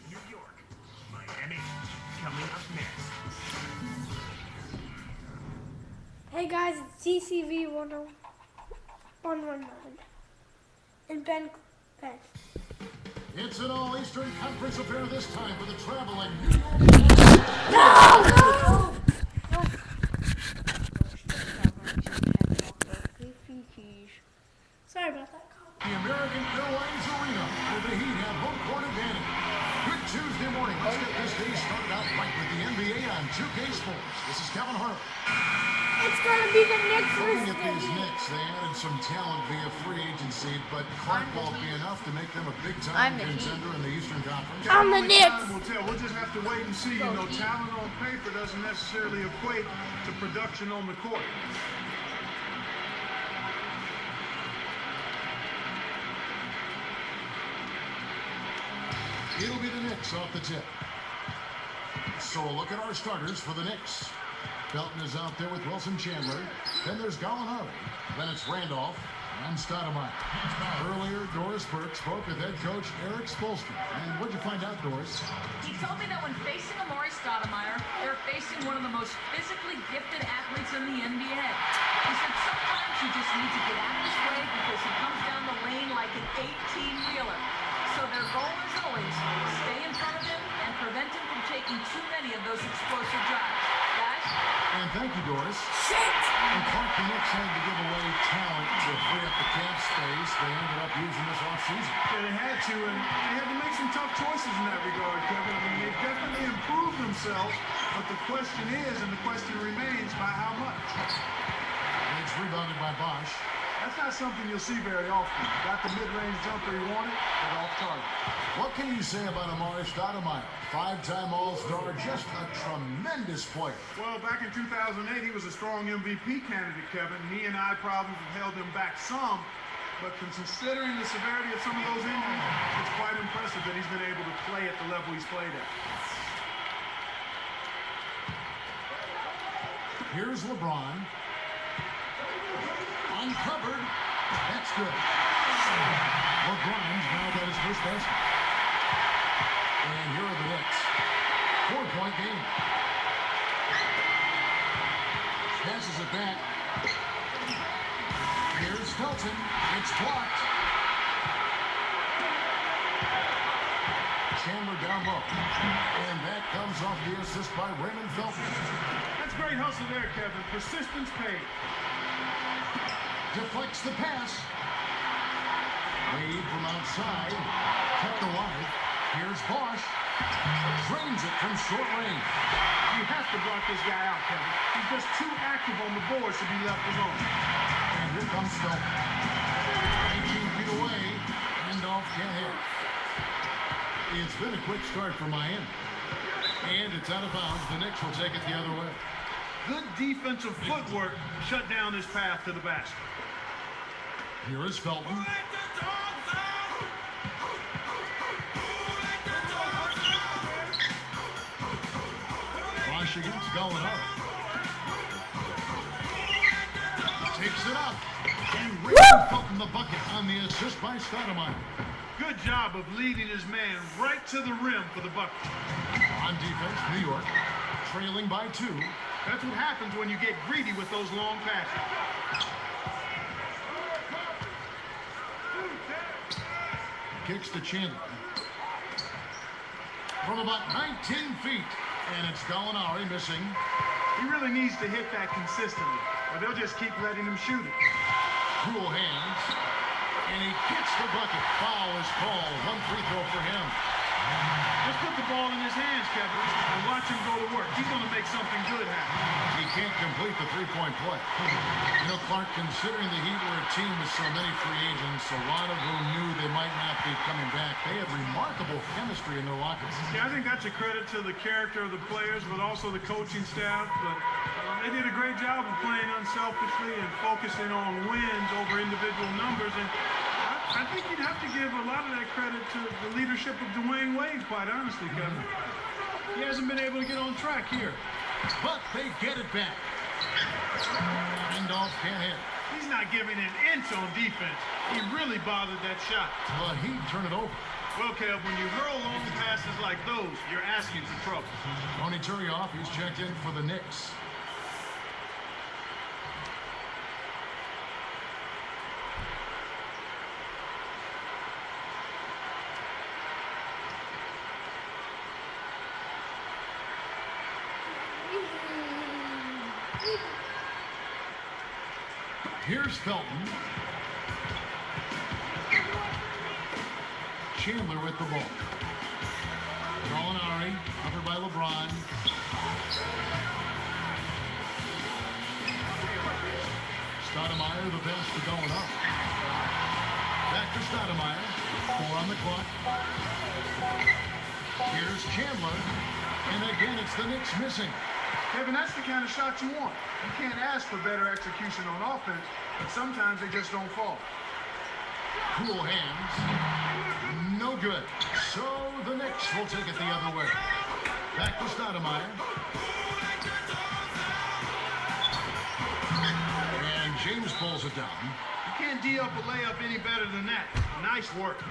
New York, Miami, coming up next. Hey guys, it's CCV 119 and Ben. It's an all-Eastern Conference affair this time for the traveling. No! Sorry about that. The American Airlines Arena, where the Heat have home court advantage. Good Tuesday morning. Let's get this day started out right with the NBA on 2K Sports. This is Kevin Hart. It's going to be the Knicks. Looking at these Knicks, they added some talent via free agency, but Clark won't be enough to make them a big-time contender in the Eastern Conference. I'm the Knicks. We'll tell. We'll just have to wait and see. You know, talent on paper doesn't necessarily equate to production on the court. It'll be the Knicks off the tip. So a look at our starters for the Knicks. Felton is out there with Wilson Chandler. Then there's Gallinari. Then it's Randolph and Stoudemire. Earlier, Doris Burke spoke with head coach Eric Spoelstra. And what'd you find out, Doris? He told me that when facing Amari Stoudemire, they're facing one of the most physically gifted athletes in the NBA. He said sometimes you just need to get out of his way because he comes down the lane like an 18-wheeler. So their goal is always stay in front of him and prevent him from taking too many of those explosive drives. Guys? And thank you, Doris. And Clark, the Knicks had to give away talent to free up the cap space. They ended up using this offseason. Yeah, they had to, and they had to make some tough choices in that regard, Kevin. I mean, they've definitely improved themselves, but the question is, and the question remains, by how much? And it's rebounded by Bosch. That's not something you'll see very often. Got the mid-range jumper he wanted, but off target. What can you say about Amari Stoudemire? Five-time All-Star, just a tremendous player. Well, back in 2008, he was a strong MVP candidate, Kevin. Knee and eye problems have held him back some, but considering the severity of some of those injuries, it's quite impressive that he's been able to play at the level he's played at. Here's LeBron. Uncovered. That's good. LeBron's now got his first basket. And here are the Knicks. 4-point game. Passes it back. Here's Felton. It's blocked. Chandler down low. And that comes off the assist by Raymond Felton. That's great hustle there, Kevin. Persistence paid. Deflects the pass. Wade from outside. Kept alive. Here's Bosch. Drains it from short range. You have to block this guy out, Kevin. He's just too active on the boards to be left alone. And here comes Felton. 19 feet away. Randolph can't hit. It's been a quick start for Miami. And it's out of bounds. The Knicks will take it the other way. Good defensive footwork shut down his path to the basket. Here is Felton. Bosch against Gallinari. Takes it up. And Raymond Felton the bucket on the assist by Stoudemire. Good job of leading his man right to the rim for the bucket. On defense, New York trailing by 2. That's what happens when you get greedy with those long passes. Kicks to Chandler. From about 19 feet. And it's Gallinari missing. He really needs to hit that consistently, or they'll just keep letting him shoot it. Cool hands. And he gets the bucket. Foul is called. 1 free throw for him. Just put the ball in his hands, Kevin, and watch him go to work. He's going to make something good happen. He can't complete the three-point play. You know, Clark, considering the Heat were a team with so many free agents, a lot of whom knew they might not be coming back, they had remarkable chemistry in their locker room. Yeah, I think that's a credit to the character of the players, but also the coaching staff. But they did a great job of playing unselfishly and focusing on wins over individual numbers. And I think you'd have to give a lot of that credit to the leadership of Dwayne Wade, quite honestly, Kevin. He hasn't been able to get on track here. But they get it back. Randolph can't hit. He's not giving an inch on defense. He really bothered that shot. But he turned it over. Well, Kev, when you hurl long passes like those, you're asking for trouble. Tony Turioff, he's checked in for the Knicks. Here's Felton. Chandler with the ball. Gallinari, covered by LeBron. Stoudemire, the best to going up. Back to Stoudemire. 4 on the clock. Here's Chandler. And again, it's the Knicks missing. Kevin, that's the kind of shot you want. You can't ask for better execution on offense, but sometimes they just don't fall. Cool hands. No good. So the Knicks will take it the other way. Back to Stoudemire. And James pulls it down. You can't D up a layup any better than that. Nice work.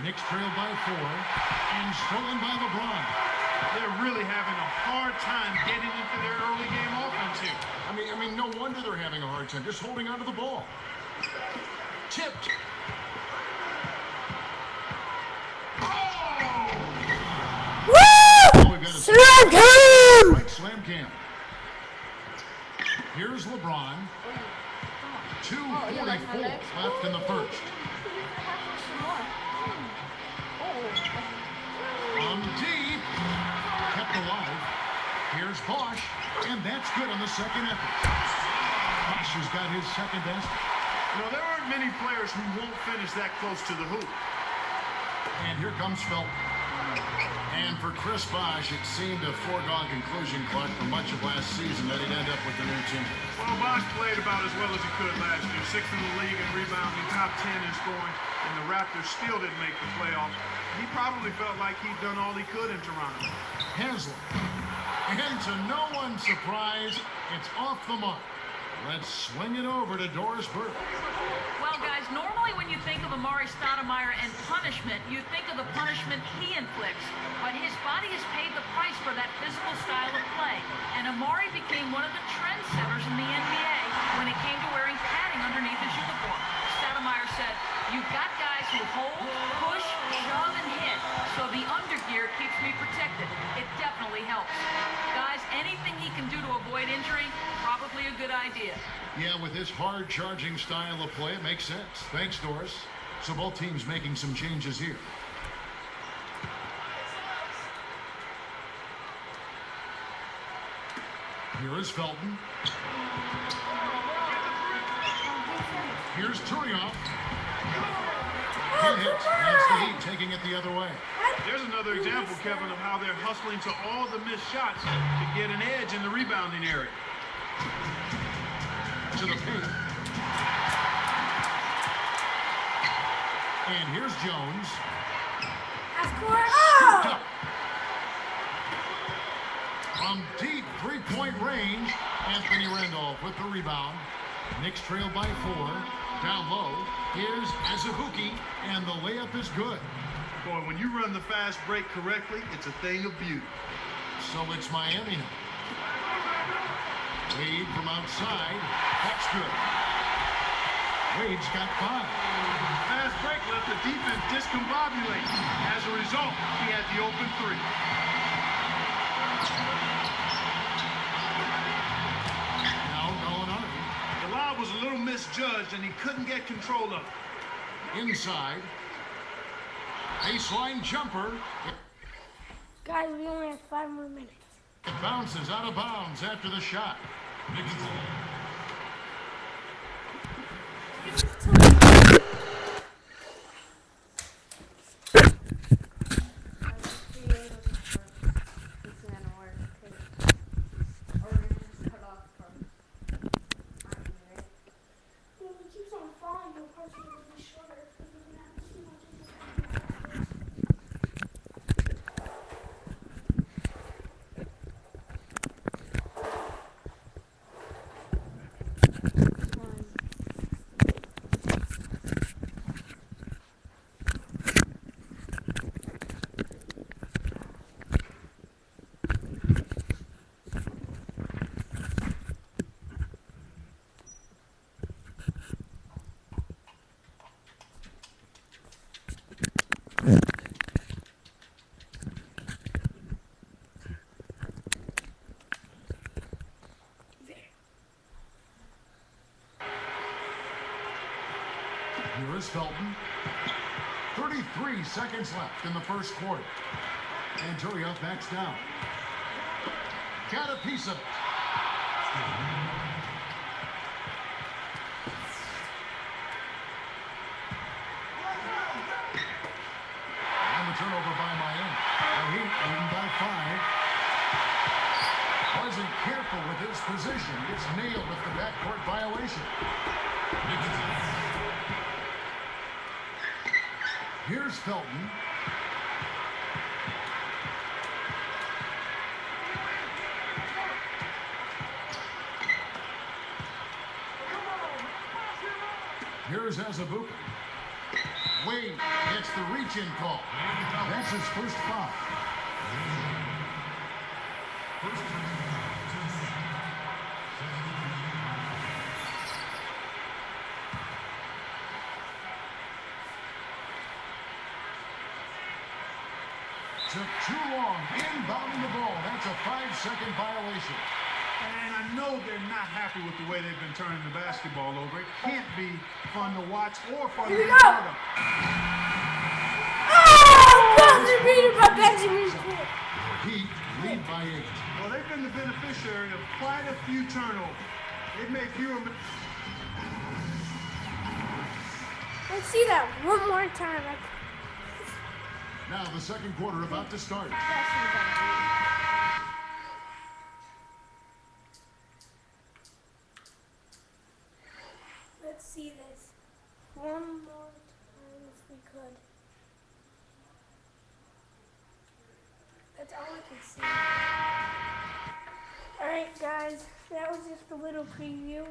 Knicks trailed by 4 and stolen by LeBron. They're really having a hard time getting into their early game offense here. I mean, no wonder they're having a hard time just holding onto the ball. Tipped. Woo! Slam cam! Right slam cam. Here's LeBron. 2:44 left in the first. From deep. Kept alive. Here's Bosch. And that's good on the second effort. Bosch has got his second best. You know, there aren't many players who won't finish that close to the hoop. And here comes Felton. And for Chris Bosch, it seemed a foregone conclusion, Clark, for much of last season that he'd end up with the new team. Well, Bosch played about as well as he could last year. 6th in the league in rebounding, top 10 in scoring, and the Raptors still didn't make the playoffs. He probably felt like he'd done all he could in Toronto. Haslem. And to no one's surprise, it's off the mark. Let's swing it over to Doris Burke. Well, guys, normally when you think of Amari Stoudemire and punishment, you think of the punishment he inflicts. But his body has paid the price for that physical style of play. And Amari became one of the trendsetters in the NBA when it came to wearing padding underneath his uniform. Stoudemire said, "You've got guys who hold, push, shove, and hit, so the undergear keeps me protected." It definitely helps. Guys, anything he can do to avoid injury, probably a good idea. Yeah, with his hard charging style of play, it makes sense. Thanks, Doris. So both teams making some changes here. Here is Felton. Here's Turioff. He hits. That's the Heat taking it the other way. There's another example, Kevin, of how they're hustling to all the missed shots to get an edge in the rebounding area. To the paint. And here's Jones. Scooped up. From deep three-point range, Anthony Randolph with the rebound. Knicks trail by 4. Down low, here's Azubuike, and the layup is good. Boy, when you run the fast break correctly, it's a thing of beauty. So it's Miami now. Wade from outside. That's good. Wade's got 5. Fast break let the defense discombobulate. As a result, he had the open 3. Now Gallinari. The lob was a little misjudged, and he couldn't get control of it. Inside. Baseline jumper. Guys, we only have 5 more minutes. It bounces out of bounds after the shot. Here's Felton. 33 seconds left in the first quarter. Antoria backs down. Got a piece of it. And the turnover by Miami. The Heat leading by 5. Wasn't careful with his position. Gets nailed with the backcourt violation. Here's Felton. Here's Azubuike. Wade gets the reach-in call. That's his first foul. Took too long inbounding the ball. That's a 5-second violation. And I know they're not happy with the way they've been turning the basketball over. It can't be fun to watch or fun to Here we be go. part of. Oh, buzzer beater by Benjamin. Heat lead by 8. Well, they've been the beneficiary of quite a few turnovers. They've made fewer. Let's see that one more time. Now the second quarter about to start. Let's see this one more time if we could. That's all I can see. Alright guys, that was just a little preview.